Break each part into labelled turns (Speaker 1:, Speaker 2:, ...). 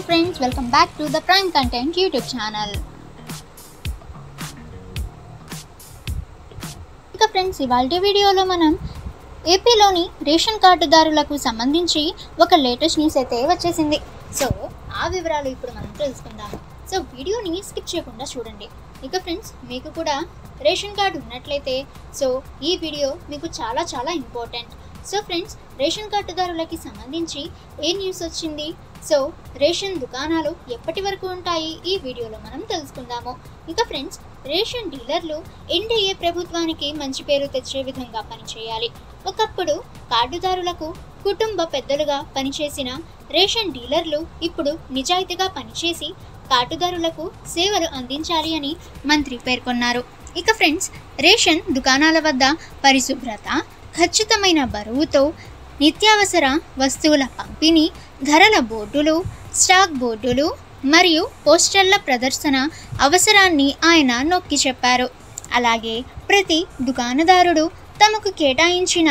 Speaker 1: Hello friends, welcome back to the Prime Content YouTube channel. ఇక friends ఇవాల్టి వీడియోలో మనం ఏపీలోని రేషన్ కార్డుదారులకు సంబంధించి ఒక లేటెస్ట్ న్యూస్ అయితే వచ్చేసింది. సో ఆ వివరాలు ఇప్పుడు మనం తెలుసుకుందాం. సో వీడియోని స్కిప్ చేయకుండా చూడండి. ఇక ఫ్రెండ్స్ మీకు కూడా రేషన్ కార్డు ఉన్నట్లయితే సో ఈ వీడియో మీకు చాలా ఇంపార్టెంట్. సో ఫ్రెండ్స్ రేషన్ కార్డుదారులకి సంబంధించి ఏ న్యూస్ వచ్చింది, సో రేషన్ దుకాణాలు ఎప్పటి వరకు ఉంటాయి ఈ వీడియోలో మనం తెలుసుకుందాము. ఇక ఫ్రెండ్స్ రేషన్ డీలర్లు ఎన్డీఏ ప్రభుత్వానికి మంచి పేరు తెచ్చే విధంగా పనిచేయాలి. ఒకప్పుడు కార్డుదారులకు కుటుంబ పెద్దలుగా పనిచేసిన రేషన్ డీలర్లు ఇప్పుడు నిజాయితీగా పనిచేసి కార్డుదారులకు సేవలు అందించాలి అని మంత్రి పేర్కొన్నారు. ఇక ఫ్రెండ్స్ రేషన్ దుకాణాల వద్ద పరిశుభ్రత, ఖచ్చితమైన బరువుతో నిత్యావసర వస్తువుల పంపిణీ, ధరల బోర్డులు, స్టాక్ బోర్డులు మరియు పోస్టర్ల ప్రదర్శన అవసరాన్ని ఆయన నొక్కి చెప్పారు. అలాగే ప్రతి దుకాణదారుడు తమకు కేటాయించిన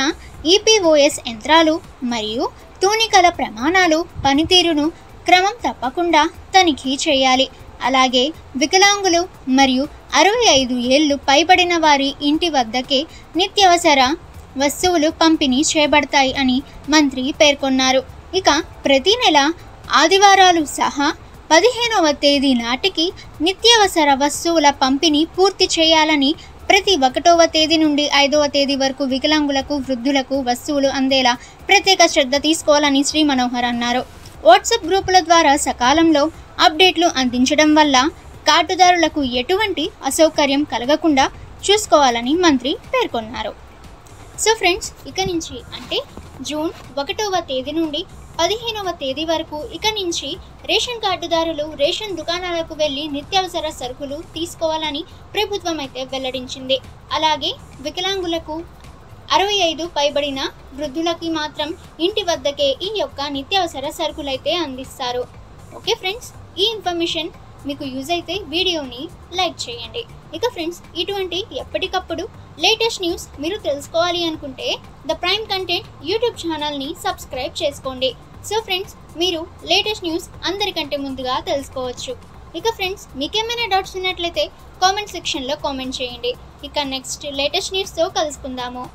Speaker 1: ఈపీఓఎస్ యంత్రాలు మరియు తూనికల ప్రమాణాలు పనితీరును క్రమం తప్పకుండా తనిఖీ చేయాలి. అలాగే వికలాంగులు మరియు 65 ఏళ్ళు పైబడిన వారి ఇంటి వద్దకే నిత్యావసర వస్తువులు పంపిణీ చేయబడతాయి అని మంత్రి పేర్కొన్నారు. ఇక ప్రతి నెల ఆదివారాలు సహా 15వ తేదీ నాటికి నిత్యావసర వస్తువుల పంపిణీ పూర్తి చేయాలని, ప్రతి 1వ తేదీ నుండి 5వ తేదీ వరకు వికలాంగులకు, వృద్ధులకు వస్తువులు అందేలా ప్రత్యేక శ్రద్ధ తీసుకోవాలని శ్రీ మనోహర్ అన్నారు. వాట్సాప్ గ్రూపుల ద్వారా సకాలంలో అప్డేట్లు అందించడం వల్ల కార్డుదారులకు ఎటువంటి అసౌకర్యం కలగకుండా చూసుకోవాలని మంత్రి పేర్కొన్నారు. సో ఫ్రెండ్స్ ఇక నుంచి అంటే జూన్ 1వ తేదీ నుండి 15వ తేదీ వరకు ఇక నుంచి రేషన్ కార్డుదారులు రేషన్ దుకాణాలకు వెళ్ళి నిత్యావసర సరుకులు తీసుకోవాలని ప్రభుత్వం అయితే వెల్లడించింది. అలాగే వికలాంగులకు, 65 పైబడిన వృద్ధులకి మాత్రం ఇంటి వద్దకే ఈ యొక్క నిత్యావసర సరుకులు అయితే అందిస్తారు. ఓకే ఫ్రెండ్స్, ఈ ఇన్ఫర్మేషన్ మీకు యూజ్ అయితే వీడియోని లైక్ చేయండి. ఇక ఫ్రెండ్స్ ఇటువంటి ఎప్పటికప్పుడు లేటెస్ట్ న్యూస్ మీరు తెలుసుకోవాలి అనుకుంటే ద ప్రైమ్ కంటెంట్ యూట్యూబ్ ఛానల్ని సబ్స్క్రైబ్ చేసుకోండి. సో ఫ్రెండ్స్ మీరు లేటెస్ట్ న్యూస్ అందరికంటే ముందుగా తెలుసుకోవచ్చు. ఇక ఫ్రెండ్స్ మీకేమైనా డౌట్స్ ఉన్నట్లయితే కామెంట్ సెక్షన్లో కామెంట్ చేయండి. ఇక నెక్స్ట్ లేటెస్ట్ న్యూస్తో కలుసుకుందాము.